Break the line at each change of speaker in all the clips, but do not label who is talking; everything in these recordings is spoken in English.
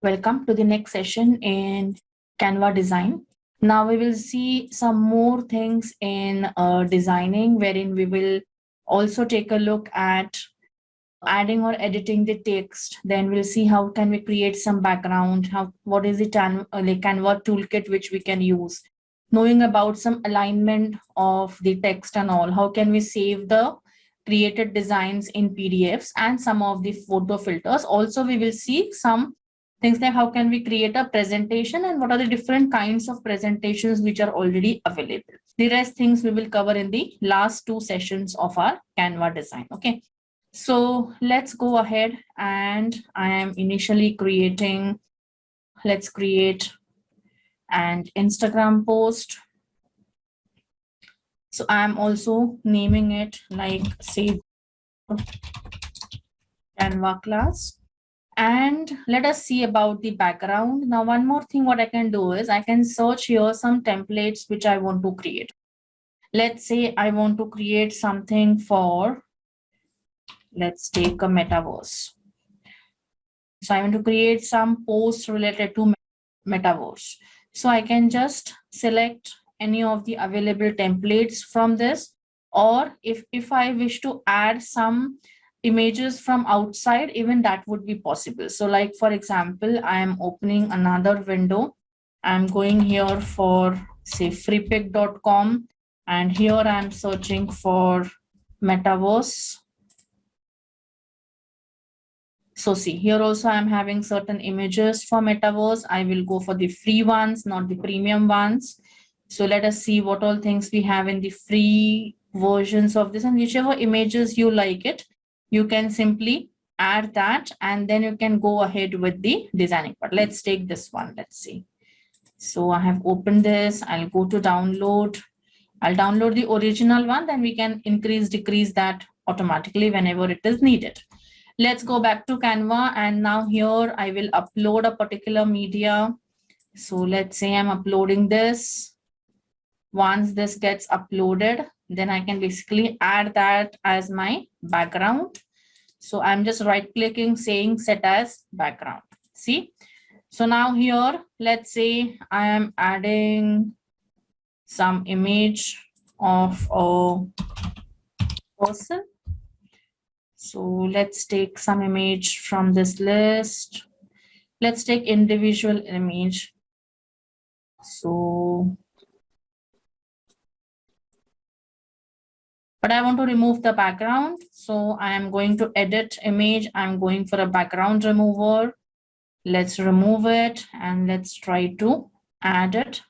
Welcome to the next session in Canva design. Now we will see some more things in designing, wherein we will also take a look at adding or editing the text. Then we'll see how can we create some background, how what is the Canva toolkit which we can use. Knowing about some alignment of the text and all, how can we save the created designs in PDFs and some of the photo filters. Also, we will see some things like how can we create a presentation and what are the different kinds of presentations which are already available. The rest things we will cover in the last two sessions of our Canva design. Okay. So let's go ahead, and I am initially creating, let's create an Instagram post. So I'm also naming it like say Canva class. And let us see about the background. Now, one more thing what I can do is I can search here some templates which I want to create. Let's say I want to create something for, let's take a metaverse. So I want to create some posts related to metaverse. So I can just select any of the available templates from this, or if I wish to add some images from outside, even that would be possible. So like for example, I am opening another window. I'm going here for say freepik.com, and here I'm searching for metaverse. So see, here also I'm having certain images for metaverse. I will go for the free ones, not the premium ones. So let us see what all things we have in the free versions of this, and whichever images you like it, you can simply add that, and then you can go ahead with the designing part. Let's take this one. Let's see. So I have opened this. I'll go to download. I'll download the original one, then we can increase, decrease that automatically whenever it is needed. Let's go back to Canva, and now here I will upload a particular media. So let's say I'm uploading this. Once this gets uploaded, then I can basically add that as my background. So I'm just right clicking, saying set as background. See? So now here, let's say I am adding some image of a person. So let's take some image from this list. Let's take individual image. So, but I want to remove the background. So I am going to edit image. I'm going for a background remover. Let's remove it and let's try to add it.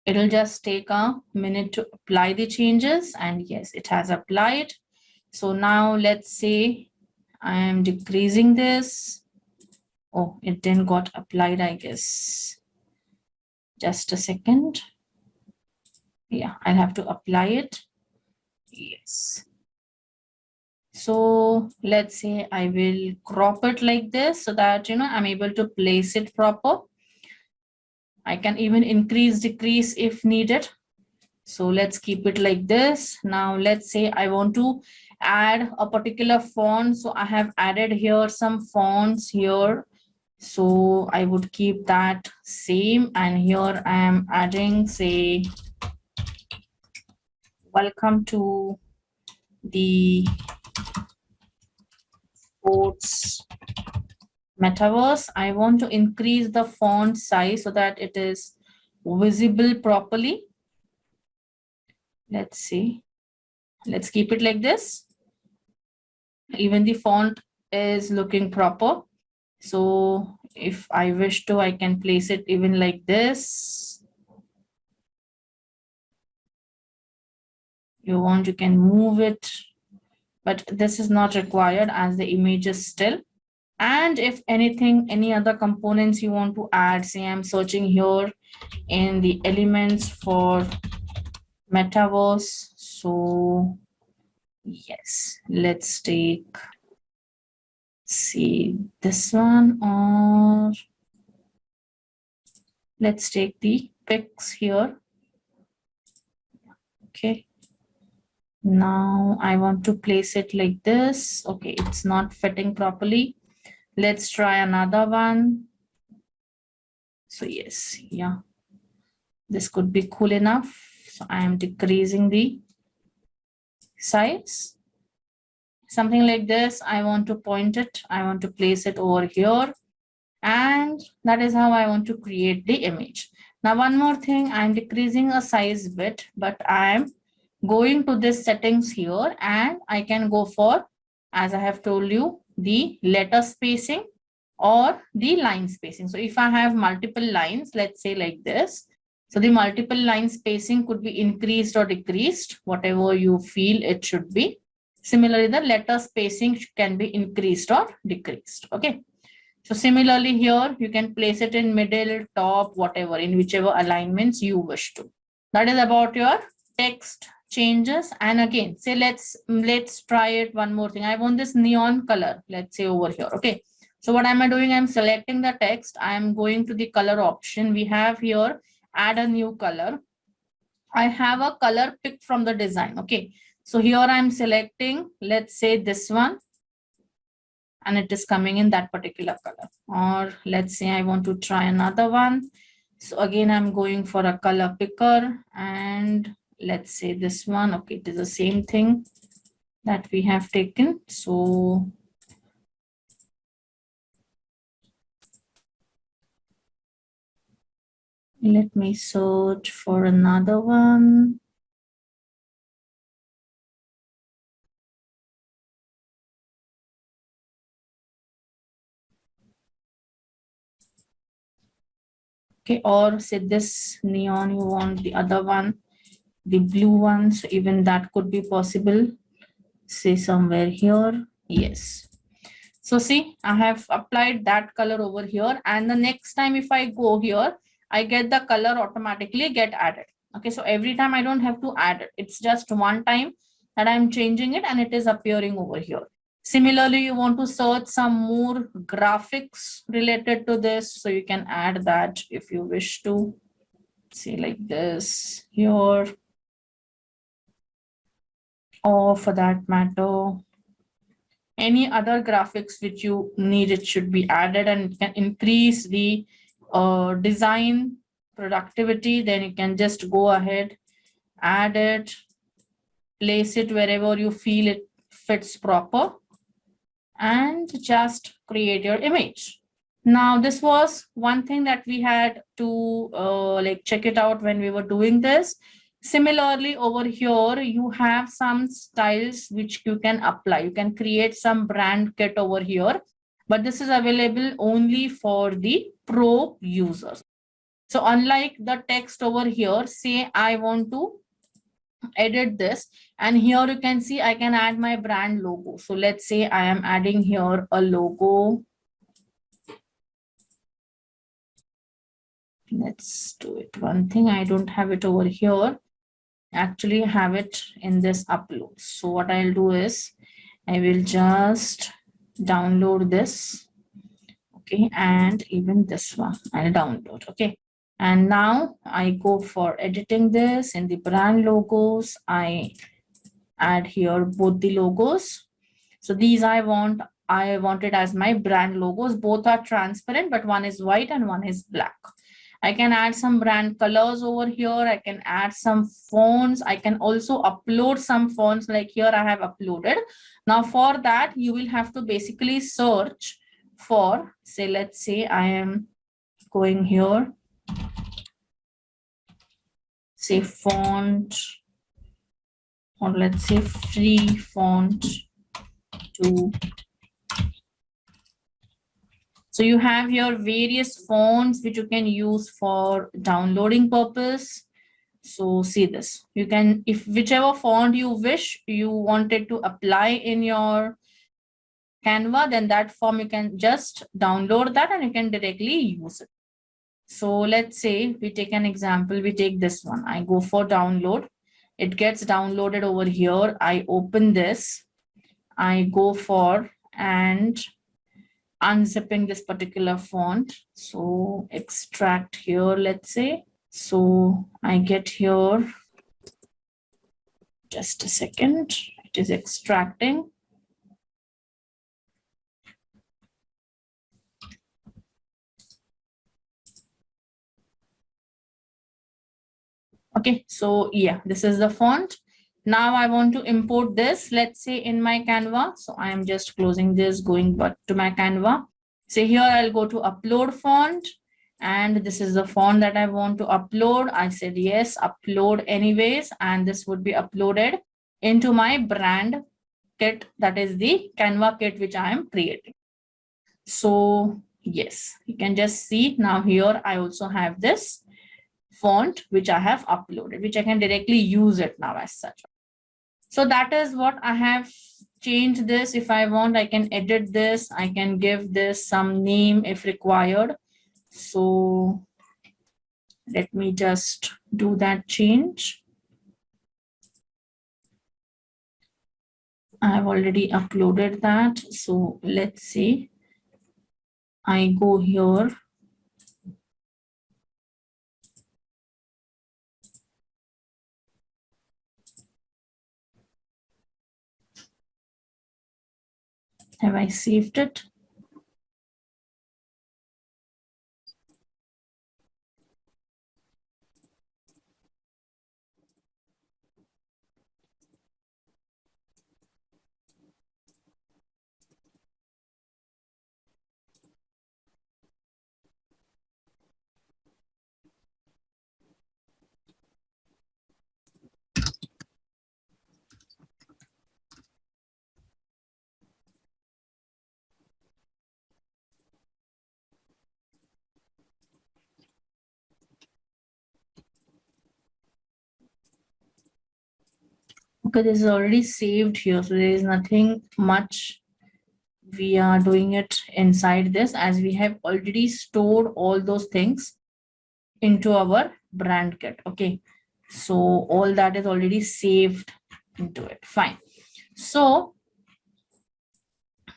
It'll just take a minute to apply the changes, and yes, it has applied. So now let's say I am decreasing this. Oh, it didn't got applied, I guess. Just a second. Yeah, I'll have to apply it. Yes. So let's say I will crop it like this so that, I'm able to place it proper. I can even increase, decrease if needed. So let's keep it like this. Now let's say I want to add a particular font. So I have added here some fonts here. So I would keep that same. And here I am adding, say, welcome to the sports metaverse. I want to increase the font size so that it is visible properly. Let's see. Let's keep it like this. Even the font is looking proper. So if I wish to, I can place it even like this. You want, you can move it, but this is not required as the image is still. And if anything, any other components you want to add, say I'm searching here in the elements for metaverse. So yes, let's take, see this one, or let's take the pics here. Okay. Now I want to place it like this. Okay, it's not fitting properly. Let's try another one. So yes, yeah, this could be cool enough. So I am decreasing the size. Something like this. I want to point it. I want to place it over here. And that is how I want to create the image. Now, one more thing, I'm decreasing a size bit, but I'm going to this settings here and I can go for, as I have told you, the letter spacing or the line spacing. So if I have multiple lines, let's say like this, so the multiple line spacing could be increased or decreased, whatever you feel it should be. Similarly, the letter spacing can be increased or decreased. Okay. So similarly here, you can place it in middle, top, whatever, in whichever alignments you wish to. That is about your text changes. And again, say let's try it one more thing. I want this neon color, let's say over here. Okay. So what am I doing? I'm selecting the text. I'm going to the color option. We have here, add a new color. I have a color picked from the design. Okay. So here I'm selecting, let's say this one, and it is coming in that particular color. Or let's say I want to try another one. So again, I'm going for a color picker and let's say this one. Okay, it is the same thing that we have taken. So let me search for another one. Okay, or say this neon, you want the other one, the blue one. So even that could be possible. Say somewhere here. Yes. So see, I have applied that color over here. And the next time if I go here, I get the color automatically get added. Okay, so every time I don't have to add it. It's just one time that I'm changing it and it is appearing over here. Similarly, you want to search some more graphics related to this. So you can add that if you wish to. See like this here. Or for that matter, any other graphics which you need, it should be added and it can increase the design productivity. Then you can just go ahead, add it, place it wherever you feel it fits proper, and just create your image. Now, this was one thing that we had to like check it out when we were doing this. Similarly, over here, you have some styles which you can apply. You can create some brand kit over here, but this is available only for the pro users. So unlike the text over here, say I want to edit this, and here you can see I can add my brand logo. So let's say I am adding here a logo. Let's do it one thing. I don't have it over here. Actually have it in this upload. So what I'll do is I will just download this. Okay, and even this one I'll download. Okay, and now I go for editing this in the brand logos. I add here both the logos. So these I want it as my brand logos. Both are transparent, but one is white and one is black. I can add some brand colors over here. I can add some fonts. I can also upload some fonts like here I have uploaded. Now for that, you will have to basically search for, say, let's say I am going here, say font, or let's say free font to. So you have your various fonts which you can use for downloading purpose. So see this, you can, if whichever font you wish you wanted to apply in your Canva, then that form you can just download that and you can directly use it. So let's say we take an example, we take this one. I go for download. It gets downloaded over here. I open this. I go for and unzipping this particular font. So extract here, let's say. So I get here Just a second, it is extracting. Okay, so yeah, this is the font. Now I want to import this, let's say in my Canva. So I am just closing this, going back to my Canva. So here I'll go to upload font, and this is the font that I want to upload. I said yes, upload anyways, and this would be uploaded into my brand kit, that is the Canva kit which I am creating. So yes, you can just see now here I also have this font which I have uploaded, which I can directly use it now as such. So that is what I have changed this. If I want, I can edit this. I can give this some name if required. So let me just do that change. I have already uploaded that. So let's see. I go here. Have I saved it? Okay, this is already saved here. So there is nothing much we are doing it inside this, as we have already stored all those things into our brand kit. Okay, so all that is already saved into it. Fine. So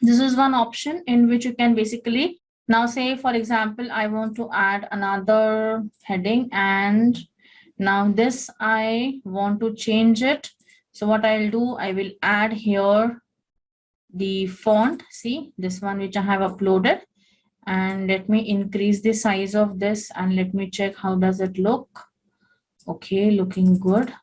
this is one option in which you can basically now say, for example, I want to add another heading, and now this I want to change it. So what I'll do, I will add here the font. See this one which I have uploaded, and let me increase the size of this and let me check how does it look. Okay, looking good.